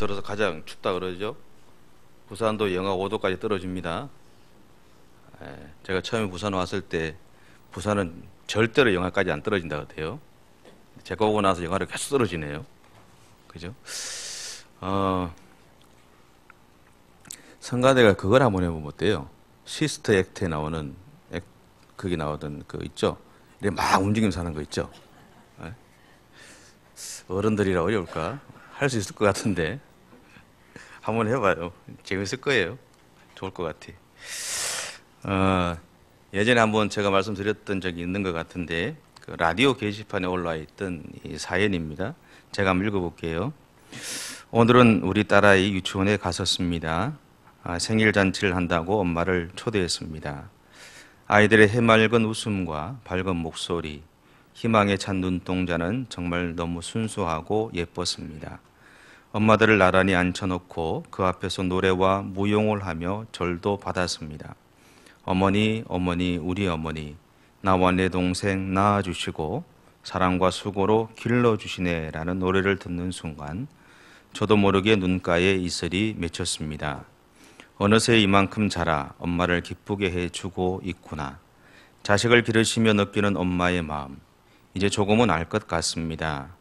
들어서 가장 춥다 그러죠. 부산도 영하 5도까지 떨어집니다. 제가 처음에 부산 왔을 때 부산은 절대로 영하까지 안 떨어진다 그래요. 제가 오고 나서 영하로 계속 떨어지네요. 그죠? 성가대가 그걸 한번 해보면 어때요? 시스터 액트에 나오는 거기 나오던 그 있죠? 이렇게 막 움직이면서 하는 거 있죠? 어른들이라 어려울까? 할 수 있을 것 같은데 한번 해봐요. 재밌을 거예요. 좋을 것 같아. 예전에 한번 제가 말씀드렸던 적이 있는 것 같은데 그 라디오 게시판에 올라와 있던 이 사연입니다. 제가 한번 읽어볼게요. 오늘은 우리 딸아이 유치원에 갔었습니다. 생일 잔치를 한다고 엄마를 초대했습니다. 아이들의 해맑은 웃음과 밝은 목소리, 희망에 찬 눈동자는 정말 너무 순수하고 예뻤습니다. 엄마들을 나란히 앉혀놓고 그 앞에서 노래와 무용을 하며 절도 받았습니다. 어머니, 어머니, 우리 어머니, 나와 내 동생 낳아주시고 사랑과 수고로 길러주시네 라는 노래를 듣는 순간 저도 모르게 눈가에 이슬이 맺혔습니다. 어느새 이만큼 자라 엄마를 기쁘게 해주고 있구나. 자식을 기르시며 느끼는 엄마의 마음, 이제 조금은 알 것 같습니다.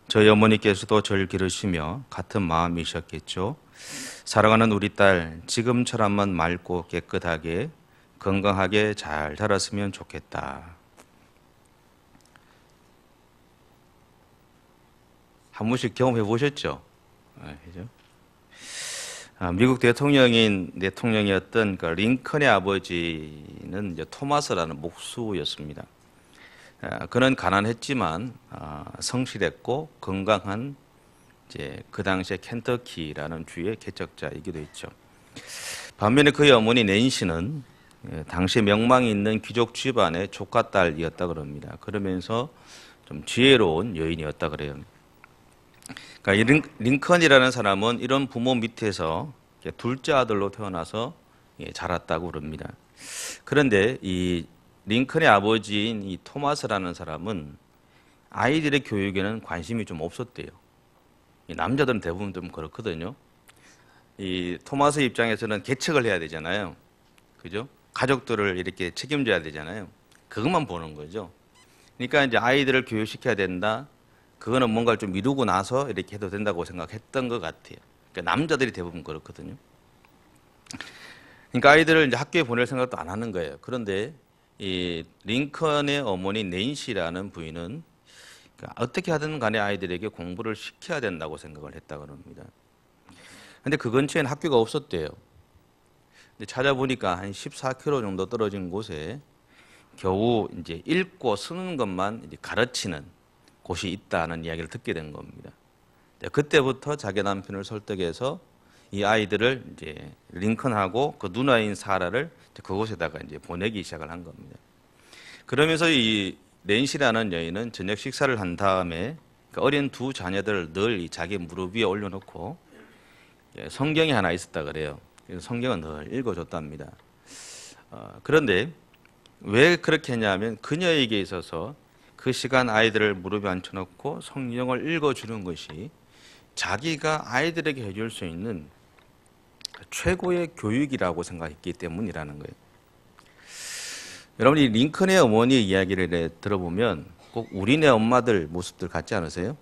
저희 어머니께서도 저를 기르시며 같은 마음이셨겠죠. 사랑하는 우리 딸, 지금처럼만 맑고 깨끗하게 건강하게 잘 자랐으면 좋겠다. 한 번씩 경험해 보셨죠? 그죠? 미국 대통령이었던 그 링컨의 아버지는 이제 토마스라는 목수였습니다. 그는 가난했지만 성실했고 건강한 이제 그 당시에 켄터키라는 주의 개척자이기도 했죠. 반면에 그의 어머니 낸시는 당시 명망이 있는 귀족 집안의 조카딸이었다 그럽니다. 그러면서 좀 지혜로운 여인이었다 그래요. 그러니까 링컨이라는 사람은 이런 부모 밑에서 둘째 아들로 태어나서 자랐다고 그럽니다. 그런데 이 링컨의 아버지인 이 토마스라는 사람은 아이들의 교육에는 관심이 좀 없었대요. 이 남자들은 대부분 좀 그렇거든요. 이 토마스 입장에서는 개척을 해야 되잖아요. 그죠? 가족들을 이렇게 책임져야 되잖아요. 그것만 보는 거죠. 그러니까 이제 아이들을 교육시켜야 된다. 그거는 뭔가를 좀 미루고 나서 이렇게 해도 된다고 생각했던 것 같아요. 그러니까 남자들이 대부분 그렇거든요. 그러니까 아이들을 이제 학교에 보낼 생각도 안 하는 거예요. 그런데 이 링컨의 어머니 낸시라는 부인은 어떻게 하든 간에 아이들에게 공부를 시켜야 된다고 생각을 했다고 합니다. 근데 그 근처에는 학교가 없었대요. 근데 찾아보니까 한 14km 정도 떨어진 곳에 겨우 이제 읽고 쓰는 것만 이제 가르치는 곳이 있다는 이야기를 듣게 된 겁니다. 그때부터 자기 남편을 설득해서 이 아이들을 이제 링컨하고 그 누나인 사라를 그곳에다가 이제 보내기 시작을 한 겁니다. 그러면서 이 낸시라는 여인은 저녁 식사를 한 다음에 그 어린 두 자녀들을 늘 자기 무릎 위에 올려놓고 성경이 하나 있었다 그래요. 그래서 성경은 늘 읽어줬답니다. 그런데 왜 그렇게 했냐면 그녀에게 있어서 그 시간 아이들을 무릎에 앉혀놓고 성경을 읽어주는 것이 자기가 아이들에게 해줄 수 있는 최고의 교육이라고 생각했기 때문이라는 거예요. 여러분, 이 링컨의 어머니의 이야기를 들어보면 꼭 우리네 엄마들 모습들 같지 않으세요?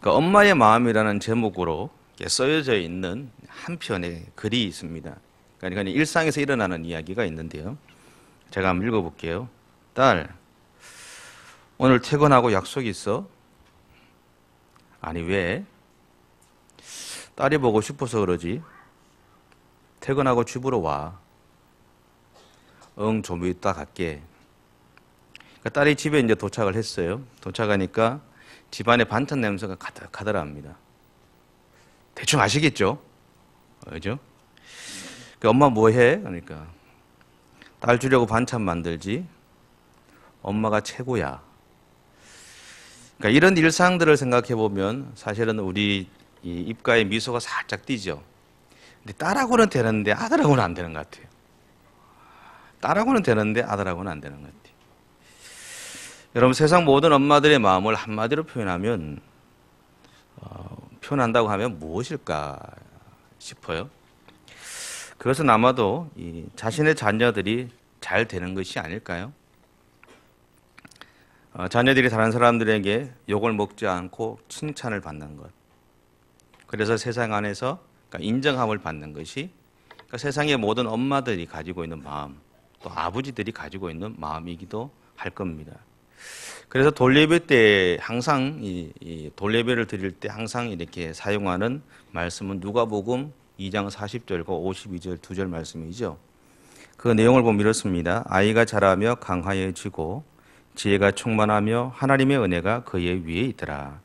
그 엄마의 마음이라는 제목으로 써여져 있는 한 편의 글이 있습니다. 그러니까 일상에서 일어나는 이야기가 있는데요. 제가 한번 읽어볼게요. 딸, 오늘 퇴근하고 약속 있어? 아니, 왜? 딸이 보고 싶어서 그러지. 퇴근하고 집으로 와. 응, 좀 이따 갈게. 그러니까 딸이 집에 이제 도착을 했어요. 도착하니까 집안에 반찬 냄새가 가득하더랍니다. 대충 아시겠죠? 그죠? 그러니까 엄마 뭐 해? 그러니까 딸 주려고 반찬 만들지. 엄마가 최고야. 그러니까 이런 일상들을 생각해 보면 사실은 우리 이 입가에 미소가 살짝 띄죠. 근데 딸하고는 되는데 아들하고는 안 되는 것 같아요. 딸하고는 되는데 아들하고는 안 되는 것 같아요. 여러분, 세상 모든 엄마들의 마음을 한마디로 표현하면 표현한다고 하면 무엇일까 싶어요. 그것은 아마도 이 자신의 자녀들이 잘 되는 것이 아닐까요? 자녀들이 다른 사람들에게 욕을 먹지 않고 칭찬을 받는 것. 그래서 세상 안에서 그러니까 인정함을 받는 것이 그러니까 세상의 모든 엄마들이 가지고 있는 마음, 또 아버지들이 가지고 있는 마음이기도 할 겁니다. 그래서 돌예배 때 항상 이 돌예배를 드릴 때 항상 이렇게 사용하는 말씀은 누가복음 2장 40절과 52절 두 절 말씀이죠. 그 내용을 보면 이렇습니다. 아이가 자라며 강하여지고 지혜가 충만하며 하나님의 은혜가 그의 위에 있더라.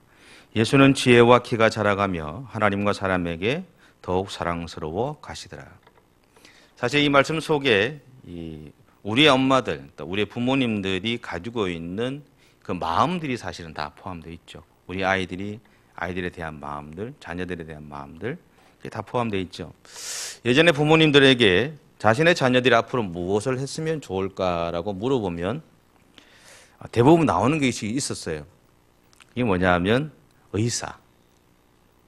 예수는 지혜와 키가 자라가며 하나님과 사람에게 더욱 사랑스러워 가시더라. 사실 이 말씀 속에 우리의 엄마들, 우리의 부모님들이 가지고 있는 그 마음들이 사실은 다 포함되어 있죠. 우리 아이들에 대한 마음들, 자녀들에 대한 마음들 다 포함되어 있죠. 예전에 부모님들에게 자신의 자녀들이 앞으로 무엇을 했으면 좋을까라고 물어보면 대부분 나오는 것이 있었어요. 이게 뭐냐 하면 의사,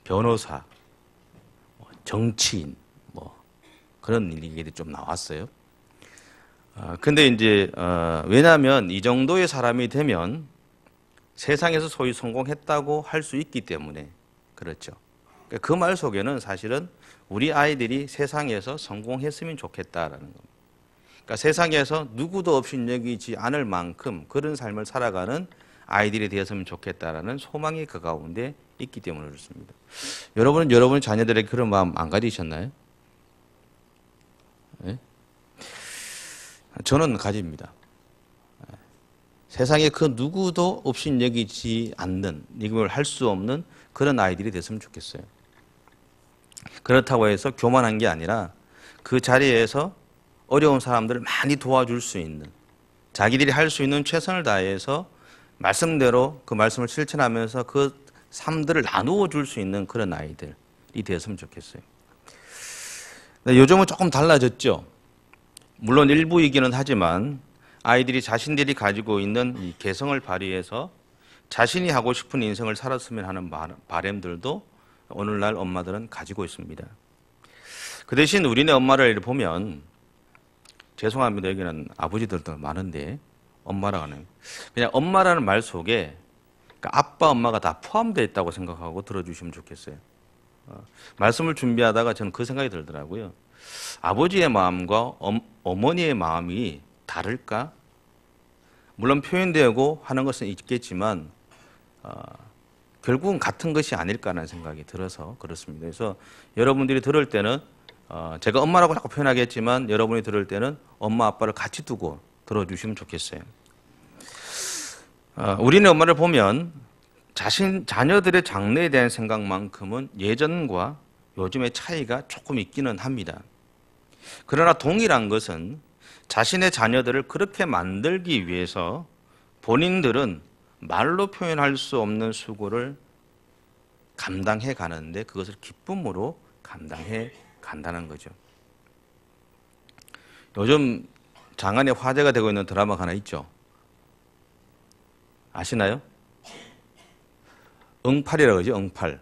변호사, 정치인 뭐 그런 일이 좀 나왔어요. 근데 이제 왜냐하면 이 정도의 사람이 되면 세상에서 소위 성공했다고 할 수 있기 때문에 그렇죠. 그 말 속에는 사실은 우리 아이들이 세상에서 성공했으면 좋겠다라는 겁니다. 그러니까 세상에서 누구도 없이 여기지 않을 만큼 그런 삶을 살아가는 아이들이 되었으면 좋겠다라는 소망이 그 가운데 있기 때문에 그렇습니다. 여러분은 여러분의 자녀들에게 그런 마음 안 가지셨나요? 네? 저는 가집니다. 세상에 그 누구도 없이 여기지 않는, 이걸 할 수 없는 그런 아이들이 됐으면 좋겠어요. 그렇다고 해서 교만한 게 아니라 그 자리에서 어려운 사람들을 많이 도와줄 수 있는, 자기들이 할 수 있는 최선을 다해서 말씀대로 그 말씀을 실천하면서 그 삶들을 나누어 줄 수 있는 그런 아이들이 되었으면 좋겠어요. 요즘은 조금 달라졌죠. 물론 일부이기는 하지만 아이들이 자신들이 가지고 있는 이 개성을 발휘해서 자신이 하고 싶은 인생을 살았으면 하는 바람들도 오늘날 엄마들은 가지고 있습니다. 그 대신 우리네 엄마를 보면 죄송합니다. 여기는 아버지들도 많은데 엄마라고 하는 그냥 엄마라는 말 속에 그러니까 아빠 엄마가 다 포함되어 있다고 생각하고 들어주시면 좋겠어요. 말씀을 준비하다가 저는 그 생각이 들더라고요. 아버지의 마음과 어머니의 마음이 다를까? 물론 표현되고 하는 것은 있겠지만 결국은 같은 것이 아닐까라는 생각이 들어서 그렇습니다. 그래서 여러분들이 들을 때는 제가 엄마라고 자꾸 표현하겠지만 여러분이 들을 때는 엄마 아빠를 같이 두고 들어주시면 좋겠어요. 우리네 엄마를 보면 자녀들의 장래에 대한 생각만큼은 예전과 요즘의 차이가 조금 있기는 합니다. 그러나 동일한 것은 자신의 자녀들을 그렇게 만들기 위해서 본인들은 말로 표현할 수 없는 수고를 감당해 가는데 그것을 기쁨으로 감당해 간다는 거죠. 요즘 장안에 화제가 되고 있는 드라마가 하나 있죠. 아시나요? 응팔이라고 그러죠. 응팔.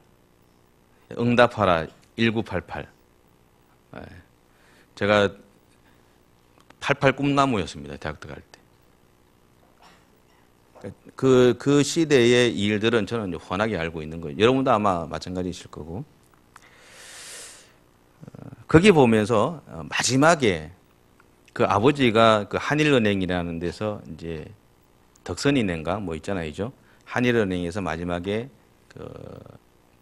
응답하라 1988. 제가 88 꿈나무였습니다. 대학 들어갈 때. 그 시대의 일들은 저는 훤하게 알고 있는 거예요. 여러분도 아마 마찬가지이실 거고. 거기 보면서 마지막에 그 아버지가 그 한일은행이라는 데서 이제 덕선인인가 뭐 있잖아요. 한일은행에서 마지막에 그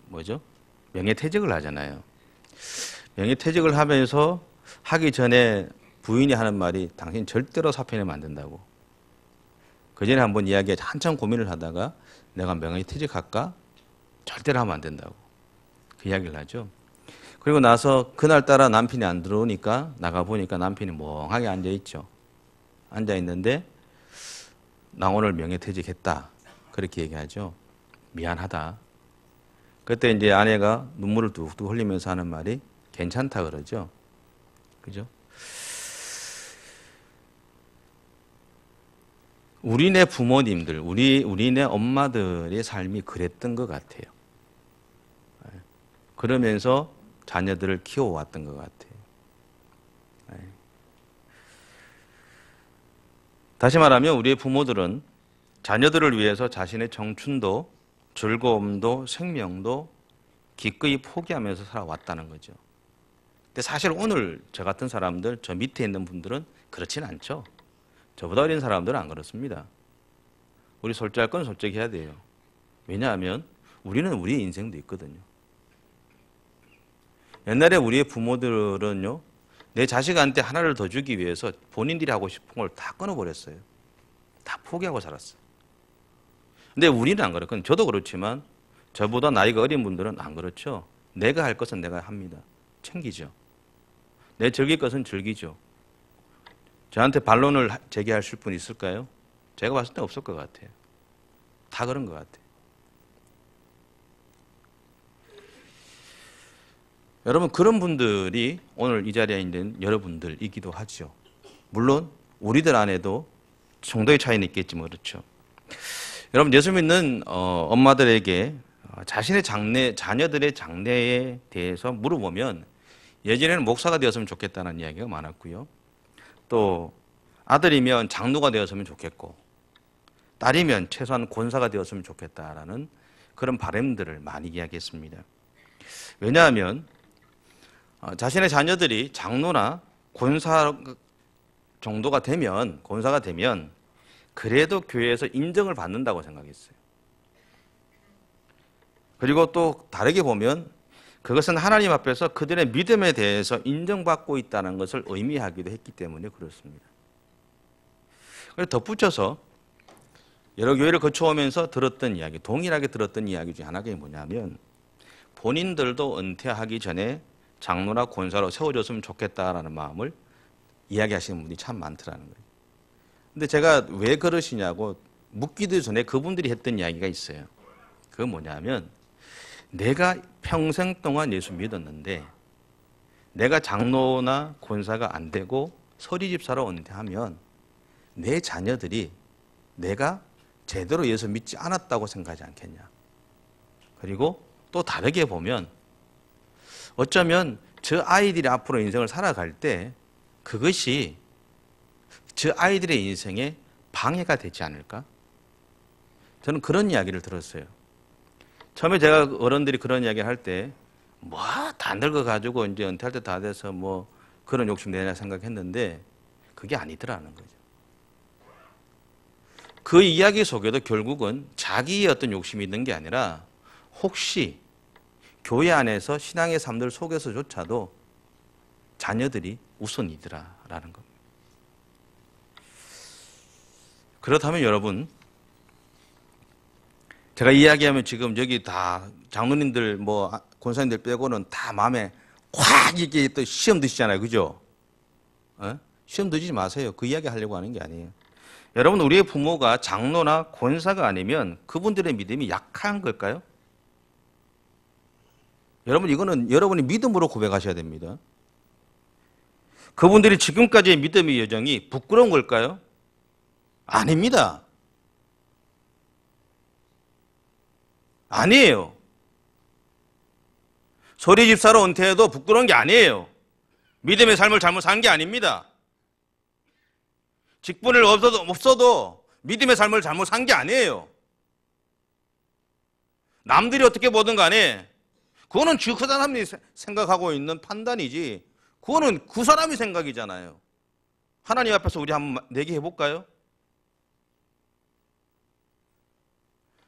뭐죠? 명예퇴직을 하잖아요. 명예퇴직을 하면서 하기 전에 부인이 하는 말이 당신 절대로 사표내면 안 된다고. 그 전에 한번 한참 고민을 하다가 내가 명예퇴직할까? 절대로 하면 안 된다고. 그 이야기를 하죠. 그리고 나서 그날따라 남편이 안 들어오니까 나가보니까 남편이 멍하게 앉아있죠. 앉아있는데 나 오늘 명예퇴직했다. 그렇게 얘기하죠. 미안하다. 그때 이제 아내가 눈물을 뚝뚝 흘리면서 하는 말이 괜찮다 그러죠. 그죠? 우리네 부모님들, 우리네 엄마들의 삶이 그랬던 것 같아요. 그러면서 자녀들을 키워왔던 것 같아요. 다시 말하면 우리의 부모들은 자녀들을 위해서 자신의 청춘도 즐거움도 생명도 기꺼이 포기하면서 살아왔다는 거죠. 근데 사실 오늘 저 같은 사람들, 저 밑에 있는 분들은 그렇진 않죠. 저보다 어린 사람들은 안 그렇습니다. 우리 솔직할 건 솔직히 해야 돼요. 왜냐하면 우리는 우리의 인생도 있거든요. 옛날에 우리의 부모들은요, 내 자식한테 하나를 더 주기 위해서 본인들이 하고 싶은 걸 다 끊어버렸어요. 다 포기하고 살았어요. 근데 우리는 안 그래요. 그건 저도 그렇지만 저보다 나이가 어린 분들은 안 그렇죠. 내가 할 것은 내가 합니다. 챙기죠. 내 즐길 것은 즐기죠. 저한테 반론을 제기하실 분 있을까요? 제가 봤을 때 없을 것 같아요. 다 그런 것 같아요. 여러분, 그런 분들이 오늘 이 자리에 있는 여러분들이기도 하죠. 물론 우리들 안에도 정도의 차이는 있겠지만 그렇죠. 여러분, 예수 믿는 엄마들에게 자신의 자녀들의 장래에 대해서 물어보면 예전에는 목사가 되었으면 좋겠다는 이야기가 많았고요. 또 아들이면 장로가 되었으면 좋겠고 딸이면 최소한 권사가 되었으면 좋겠다라는 그런 바람들을 많이 이야기했습니다. 왜냐하면 자신의 자녀들이 장로나 권사 정도가 되면, 권사가 되면 그래도 교회에서 인정을 받는다고 생각했어요. 그리고 또 다르게 보면 그것은 하나님 앞에서 그들의 믿음에 대해서 인정받고 있다는 것을 의미하기도 했기 때문에 그렇습니다. 그래서 덧붙여서 여러 교회를 거쳐오면서 들었던 이야기, 동일하게 들었던 이야기 중에 하나가 뭐냐면 본인들도 은퇴하기 전에 장로나 권사로 세워졌으면 좋겠다라는 마음을 이야기하시는 분들이 참 많더라는 거예요. 근데 제가 왜 그러시냐고 묻기도 전에 그분들이 했던 이야기가 있어요. 그건 뭐냐면 내가 평생 동안 예수 믿었는데 내가 장로나 권사가 안 되고 서리집사로 은퇴하면 내 자녀들이 내가 제대로 예수 믿지 않았다고 생각하지 않겠냐. 그리고 또 다르게 보면 어쩌면 저 아이들이 앞으로 인생을 살아갈 때 그것이 저 아이들의 인생에 방해가 되지 않을까? 저는 그런 이야기를 들었어요. 처음에 제가 어른들이 그런 이야기를 할 때 뭐 다 늙어가지고 이제 은퇴할 때 다 돼서 뭐 그런 욕심 내냐 생각했는데 그게 아니더라는 거죠. 그 이야기 속에도 결국은 자기의 어떤 욕심이 있는 게 아니라 혹시 교회 안에서 신앙의 삶들 속에서조차도 자녀들이 우선이더라라는 겁니다. 그렇다면 여러분, 제가 이야기하면 지금 여기 다 장로님들 뭐 권사님들 빼고는 다 마음에 확 이게 또 시험 드시잖아요. 그죠? 시험 드시지 마세요. 그 이야기 하려고 하는 게 아니에요. 여러분, 우리의 부모가 장로나 권사가 아니면 그분들의 믿음이 약한 걸까요? 여러분, 이거는 여러분이 믿음으로 고백하셔야 됩니다. 그분들이 지금까지의 믿음의 여정이 부끄러운 걸까요? 아닙니다. 아니에요. 소리집사로 은퇴해도 부끄러운 게 아니에요. 믿음의 삶을 잘못 산 게 아닙니다. 직분을 없어도 믿음의 삶을 잘못 산 게 아니에요. 남들이 어떻게 보든 간에 그거는 그 사람이 생각하고 있는 판단이지 그거는 그 사람의 생각이잖아요. 하나님 앞에서 우리 한번 내기해 볼까요?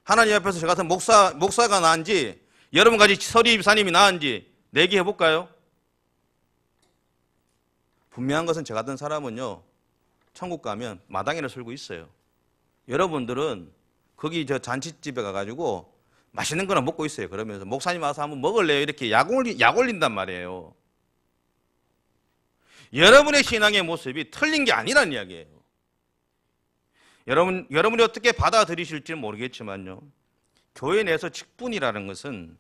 하나님 앞에서 저 같은 목사가 나은지 여러분 같이 서리집사님이 나은지 내기해 볼까요? 분명한 것은 저 같은 사람은요, 천국 가면 마당에를 설고 있어요. 여러분들은 거기 저 잔치집에 가가지고 맛있는 거나 먹고 있어요. 그러면서 목사님 와서 한번 먹을래요? 이렇게 약 올린단 말이에요. 여러분의 신앙의 모습이 틀린 게 아니란 이야기예요. 여러분이 어떻게 받아들이실지는 모르겠지만요, 교회 내에서 직분이라는 것은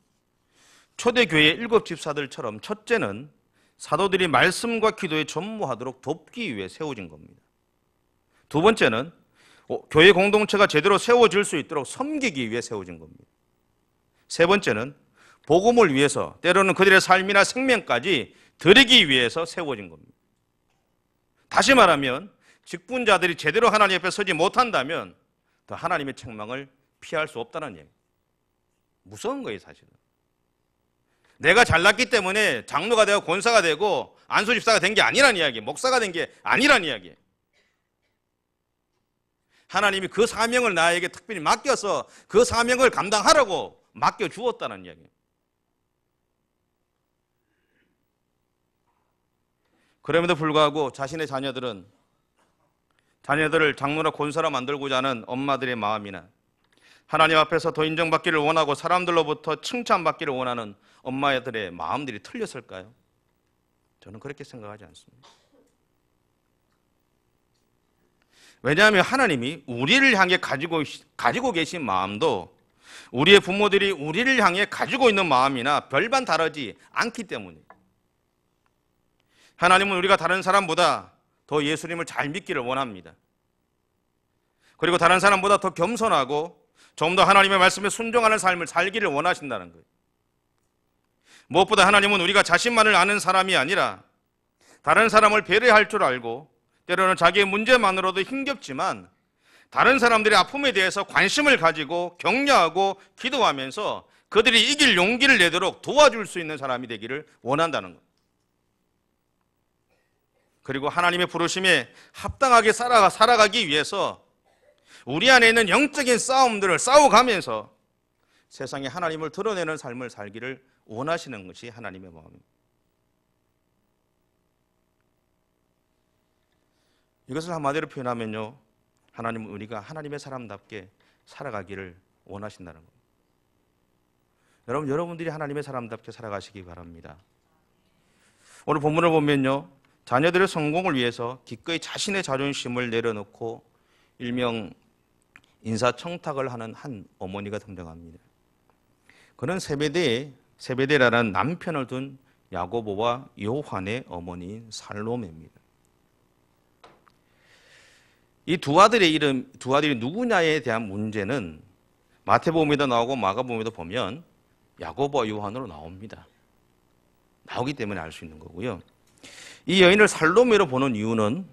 초대교회 7 집사들처럼 첫째는 사도들이 말씀과 기도에 전무하도록 돕기 위해 세워진 겁니다. 두 번째는 교회 공동체가 제대로 세워질 수 있도록 섬기기 위해 세워진 겁니다. 세 번째는 복음을 위해서, 때로는 그들의 삶이나 생명까지 드리기 위해서 세워진 겁니다. 다시 말하면 직분자들이 제대로 하나님 앞에 서지 못한다면 더 하나님의 책망을 피할 수 없다는 얘기. 무서운 거예요, 사실은. 내가 잘났기 때문에 장로가 되고 권사가 되고 안수집사가 된 게 아니란 이야기, 목사가 된 게 아니란 이야기. 하나님이 그 사명을 나에게 특별히 맡겨서 그 사명을 감당하라고 맡겨주었다는 이야기. 그럼에도 불구하고 자신의 자녀들을 장로나 권사로 만들고자 하는 엄마들의 마음이나 하나님 앞에서 더 인정받기를 원하고 사람들로부터 칭찬받기를 원하는 엄마들의 마음들이 틀렸을까요? 저는 그렇게 생각하지 않습니다. 왜냐하면 하나님이 우리를 향해 가지고 계신 마음도 우리의 부모들이 우리를 향해 가지고 있는 마음이나 별반 다르지 않기 때문이에요. 하나님은 우리가 다른 사람보다 더 예수님을 잘 믿기를 원합니다. 그리고 다른 사람보다 더 겸손하고 좀 더 하나님의 말씀에 순종하는 삶을 살기를 원하신다는 거예요. 무엇보다 하나님은 우리가 자신만을 아는 사람이 아니라 다른 사람을 배려할 줄 알고 때로는 자기의 문제만으로도 힘겹지만 다른 사람들의 아픔에 대해서 관심을 가지고 격려하고 기도하면서 그들이 이길 용기를 내도록 도와줄 수 있는 사람이 되기를 원한다는 거예요. 그리고 하나님의 부르심에 합당하게 살아가기 위해서 우리 안에 있는 영적인 싸움들을 싸워가면서 세상에 하나님을 드러내는 삶을 살기를 원하시는 것이 하나님의 마음입니다. 이것을 한마디로 표현하면요, 하나님은 우리가 하나님의 사람답게 살아가기를 원하신다는 겁니다. 여러분들이 하나님의 사람답게 살아가시기 바랍니다. 오늘 본문을 보면요, 자녀들의 성공을 위해서 기꺼이 자신의 자존심을 내려놓고 일명 인사청탁을 하는 한 어머니가 등장합니다. 그는 세베대라는 남편을 둔 야고보와 요한의 어머니인 살로메입니다. 이 두 아들이 누구냐에 대한 문제는 마태복음에도 나오고 마가복음에도 보면 야고보와 요한으로 나옵니다. 나오기 때문에 알 수 있는 거고요. 이 여인을 살로메로 보는 이유는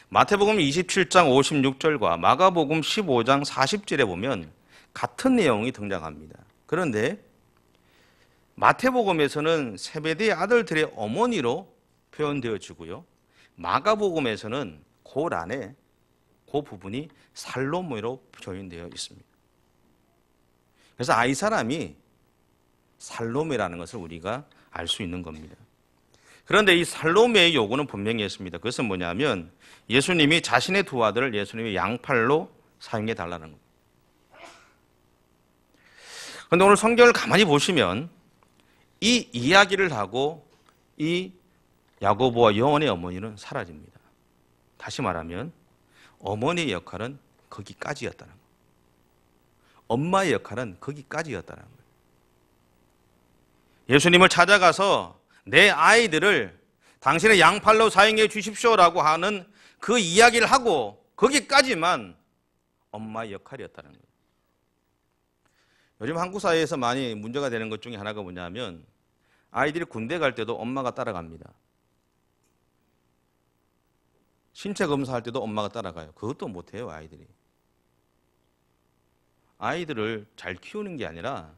마태복음 27장 56절과 마가복음 15장 40절에 보면 같은 내용이 등장합니다. 그런데 마태복음에서는 세베대의 아들들의 어머니로 표현되어지고요. 마가복음에서는 그 부분이 살로메로 표현되어 있습니다. 그래서 이 사람이 살로메라는 것을 우리가 알 수 있는 겁니다. 그런데 이 살로메의 요구는 분명히 했습니다. 그것은 뭐냐면 예수님이 자신의 두 아들을 예수님의 양팔로 사용해 달라는 겁니다. 그런데 오늘 성경을 가만히 보시면 이 이야기를 하고 이 야고보와 요한의 어머니는 사라집니다. 다시 말하면 어머니의 역할은 거기까지였다는 거예요. 엄마의 역할은 거기까지였다는 거예요. 예수님을 찾아가서 내 아이들을 당신의 양팔로 사용해 주십시오라고 하는 그 이야기를 하고 거기까지만 엄마의 역할이었다는 거예요. 요즘 한국 사회에서 많이 문제가 되는 것 중에 하나가 뭐냐면 아이들이 군대 갈 때도 엄마가 따라갑니다. 신체 검사할 때도 엄마가 따라가요. 그것도 못해요, 아이들이. 아이들을 잘 키우는 게 아니라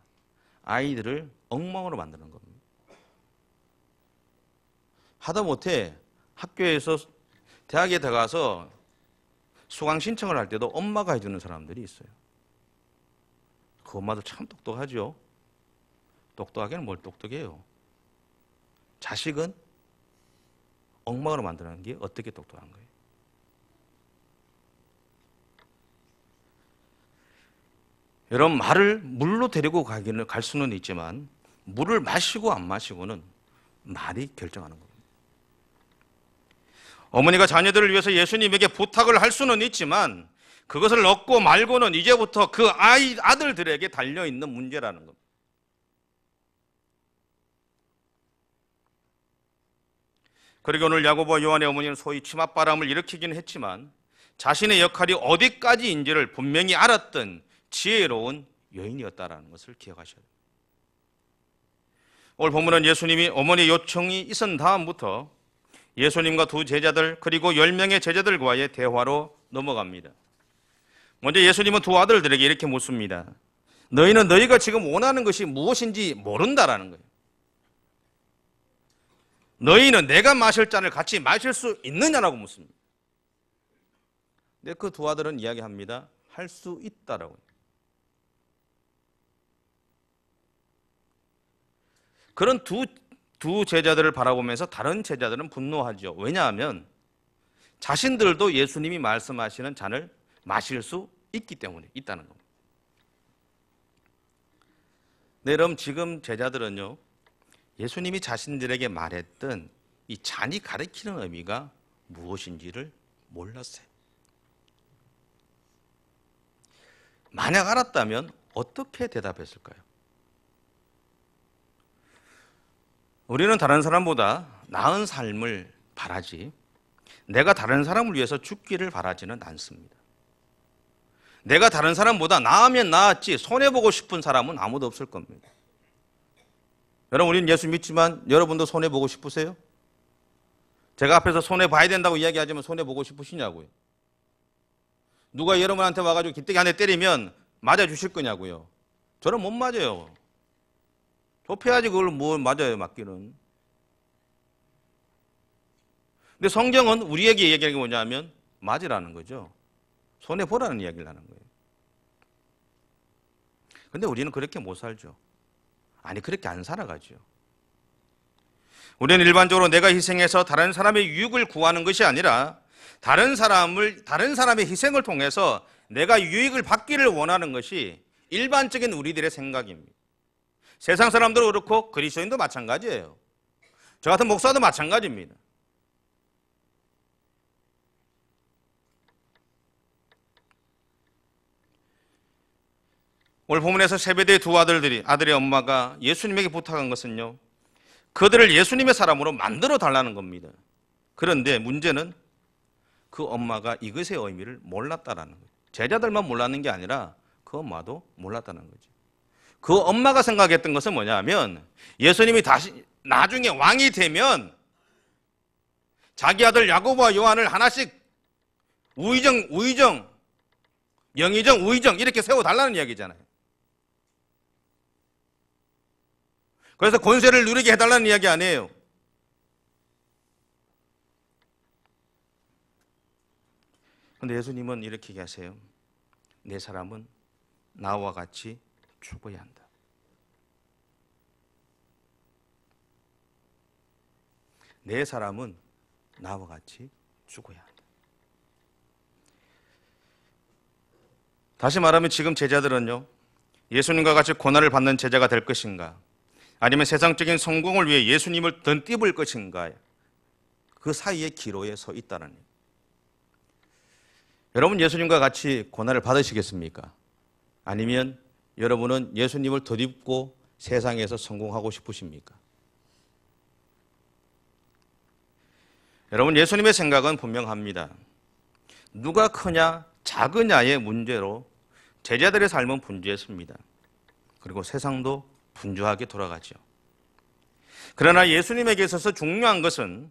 아이들을 엉망으로 만드는 겁니다. 하다못해 학교에서 대학에 들어가서 수강 신청을 할 때도 엄마가 해주는 사람들이 있어요. 그 엄마도 참 똑똑하죠. 똑똑하게는 뭘 똑똑해요. 자식은 엉망으로 만드는 게 어떻게 똑똑한 거예요? 여러분, 말을 물로 데리고 갈 수는 있지만 물을 마시고 안 마시고는 말이 결정하는 겁니다. 어머니가 자녀들을 위해서 예수님에게 부탁을 할 수는 있지만 그것을 얻고 말고는 이제부터 그 아들들에게 달려있는 문제라는 겁니다. 그리고 오늘 야고보와 요한의 어머니는 소위 치맛바람을 일으키긴 했지만 자신의 역할이 어디까지인지를 분명히 알았던 지혜로운 여인이었다는 것을 기억하셔야 됩니다. 오늘 본문은 예수님이 어머니 요청이 있은 다음부터 예수님과 두 제자들 그리고 10명의 제자들과의 대화로 넘어갑니다. 먼저 예수님은 두 아들들에게 이렇게 묻습니다. 너희는 너희가 지금 원하는 것이 무엇인지 모른다라는 거예요. 너희는 내가 마실 잔을 같이 마실 수 있느냐라고 묻습니다. 근데 그 두 아들은 이야기합니다. 할 수 있다라고. 그런 두 제자들을 바라보면서 다른 제자들은 분노하죠. 왜냐하면 자신들도 예수님이 말씀하시는 잔을 마실 수 있기 때문에 있다는 겁니다. 네, 여러분 지금 제자들은요, 예수님이 자신들에게 말했던 이 잔이 가리키는 의미가 무엇인지를 몰랐어요. 만약 알았다면 어떻게 대답했을까요? 우리는 다른 사람보다 나은 삶을 바라지, 내가 다른 사람을 위해서 죽기를 바라지는 않습니다. 내가 다른 사람보다 나으면 나았지 손해보고 싶은 사람은 아무도 없을 겁니다. 여러분, 우리는 예수 믿지만 여러분도 손해보고 싶으세요? 제가 앞에서 손해봐야 된다고 이야기하지만 손해보고 싶으시냐고요? 누가 여러분한테 와가지고 기대기 한 대 때리면 맞아주실 거냐고요? 저는 못 맞아요. 좁혀야지 그걸 뭘 맞아요, 맞기는. 근데 성경은 우리에게 얘기하는 게 뭐냐면 맞으라는 거죠. 손해보라는 이야기를 하는 거예요. 근데 우리는 그렇게 못 살죠. 아니, 그렇게 안 살아가죠. 우리는 일반적으로 내가 희생해서 다른 사람의 유익을 구하는 것이 아니라 다른 사람의 희생을 통해서 내가 유익을 받기를 원하는 것이 일반적인 우리들의 생각입니다. 세상 사람들도 그렇고 그리스도인도 마찬가지예요. 저 같은 목사도 마찬가지입니다. 오늘 본문에서 세베대의 두 아들의 엄마가 예수님에게 부탁한 것은요, 그들을 예수님의 사람으로 만들어 달라는 겁니다. 그런데 문제는 그 엄마가 이것의 의미를 몰랐다라는 거예요. 제자들만 몰랐는 게 아니라 그 엄마도 몰랐다는 거죠. 그 엄마가 생각했던 것은 뭐냐면 예수님이 다시 나중에 왕이 되면 자기 아들 야고보와 요한을 하나씩 영의정, 우의정 이렇게 세워달라는 이야기잖아요. 그래서 권세를 누리게 해달라는 이야기 아니에요. 그런데 예수님은 이렇게 얘기하세요. 내 사람은 나와 같이 죽어야 한다. 내 사람은 나와 같이 죽어야 한다. 다시 말하면 지금 제자들은요, 예수님과 같이 고난을 받는 제자가 될 것인가, 아니면 세상적인 성공을 위해 예수님을 던띠볼 것인가, 그 사이의 기로에 서 있다는 얘기예요. 여러분, 예수님과 같이 고난을 받으시겠습니까? 아니면 여러분은 예수님을 덧입고 세상에서 성공하고 싶으십니까? 여러분, 예수님의 생각은 분명합니다. 누가 크냐 작으냐의 문제로 제자들의 삶은 분주했습니다. 그리고 세상도 분주하게 돌아가죠. 그러나 예수님에게 있어서 중요한 것은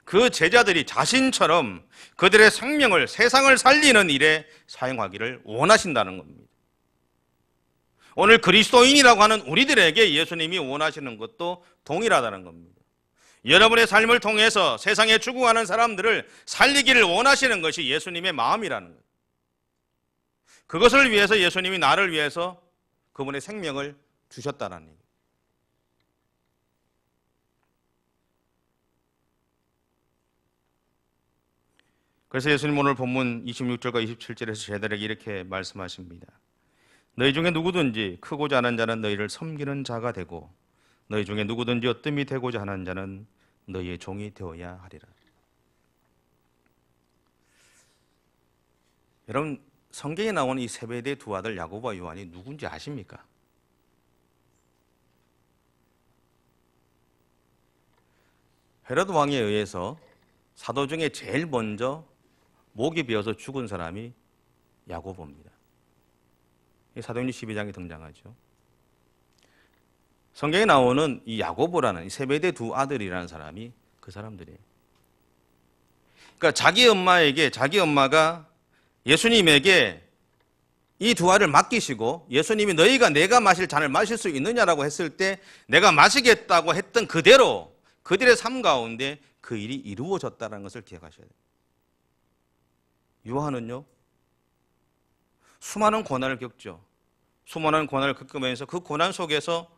그 제자들이 자신처럼 그들의 생명을 세상을 살리는 일에 사용하기를 원하신다는 겁니다. 오늘 그리스도인이라고 하는 우리들에게 예수님이 원하시는 것도 동일하다는 겁니다. 여러분의 삶을 통해서 세상에 죽어가는 사람들을 살리기를 원하시는 것이 예수님의 마음이라는 거예요. 그것을 위해서 예수님이 나를 위해서 그분의 생명을 주셨다는 얘기예요. 그래서 예수님 오늘 본문 26절과 27절에서 제자들에게 이렇게 말씀하십니다. 너희 중에 누구든지 크고자 하는 자는 너희를 섬기는 자가 되고 너희 중에 누구든지 어뜸이 되고자 하는 자는 너희의 종이 되어야 하리라. 여러분, 성경에 나오는 이 세베대의 두 아들 야고보와 요한이 누군지 아십니까? 헤로드 왕에 의해서 사도 중에 제일 먼저 목이 베어서 죽은 사람이 야고보입니다. 사도행전 12장에 등장하죠. 성경에 나오는 이 야고보라는 이 세베대 두 아들이라는 사람이 그 사람들이에요. 그러니까 자기 엄마가 예수님에게 이 두 알을 맡기시고 예수님이 너희가 내가 마실 잔을 마실 수 있느냐라고 했을 때 내가 마시겠다고 했던 그대로 그들의 삶 가운데 그 일이 이루어졌다는 것을 기억하셔야 돼요. 요한은요, 수많은 고난을 겪죠. 수많은 고난을 겪으면서 그 고난 속에서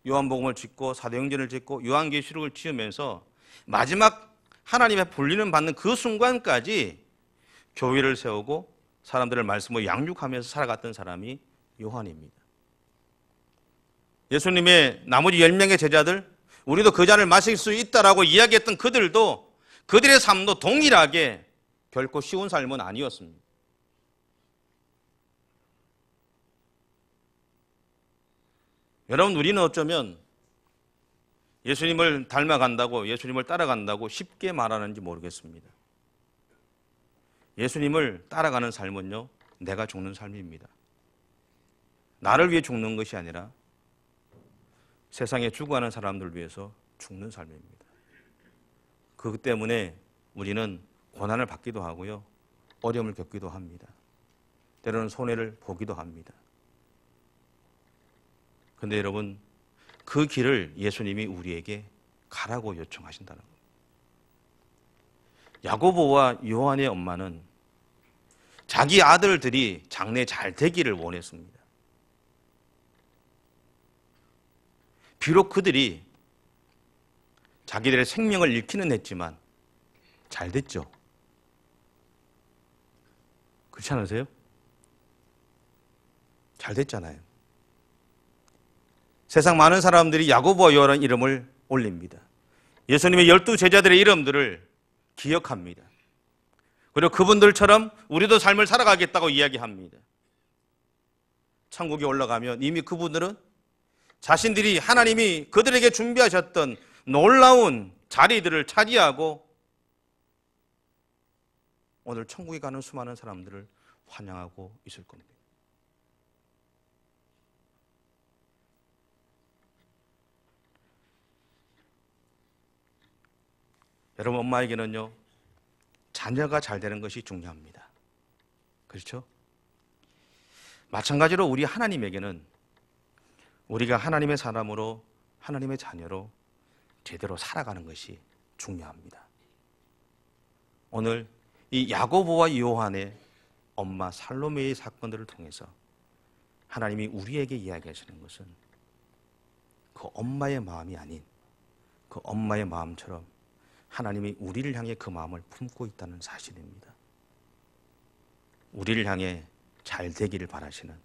요한복음을 짓고 사도행전을 짓고 요한계시록을 지으면서 마지막 하나님의 불리는 받는 그 순간까지 교회를 세우고 사람들을 말씀으로 양육하면서 살아갔던 사람이 요한입니다. 예수님의 나머지 10명의 제자들, 우리도 그 잔을 마실 수 있다라고 이야기했던 그들도 그들의 삶도 동일하게 결코 쉬운 삶은 아니었습니다. 여러분, 우리는 어쩌면 예수님을 닮아간다고, 예수님을 따라간다고 쉽게 말하는지 모르겠습니다. 예수님을 따라가는 삶은요, 내가 죽는 삶입니다. 나를 위해 죽는 것이 아니라 세상에 죽어가는 사람들을 위해서 죽는 삶입니다. 그것 때문에 우리는 고난을 받기도 하고요, 어려움을 겪기도 합니다. 때로는 손해를 보기도 합니다. 그런데 여러분, 그 길을 예수님이 우리에게 가라고 요청하신다는 겁니다. 야고보와 요한의 엄마는 자기 아들들이 장래 잘 되기를 원했습니다. 비록 그들이 자기들의 생명을 잃기는 했지만 잘 됐죠. 그렇지 않으세요? 잘 됐잖아요. 세상 많은 사람들이 야고보와 요한 이름을 올립니다. 예수님의 12 제자들의 이름들을 기억합니다. 그리고 그분들처럼 우리도 삶을 살아가겠다고 이야기합니다. 천국에 올라가면 이미 그분들은 자신들이 하나님이 그들에게 준비하셨던 놀라운 자리들을 차지하고 오늘 천국에 가는 수많은 사람들을 환영하고 있을 겁니다. 여러분, 엄마에게는요, 자녀가 잘 되는 것이 중요합니다. 그렇죠? 마찬가지로 우리 하나님에게는 우리가 하나님의 사람으로, 하나님의 자녀로 제대로 살아가는 것이 중요합니다. 오늘 이 야고보와 요한의 엄마 살로메의 사건들을 통해서 하나님이 우리에게 이야기하시는 것은 그 엄마의 마음이 아닌 그 엄마의 마음처럼 하나님이 우리를 향해 그 마음을 품고 있다는 사실입니다. 우리를 향해 잘 되기를 바라시는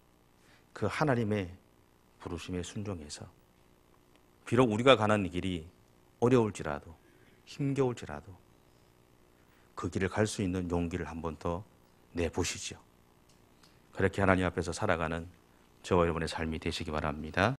그 하나님의 부르심에 순종해서 비록 우리가 가는 길이 어려울지라도 힘겨울지라도 그 길을 갈 수 있는 용기를 한 번 더 내보시죠. 그렇게 하나님 앞에서 살아가는 저와 여러분의 삶이 되시기 바랍니다.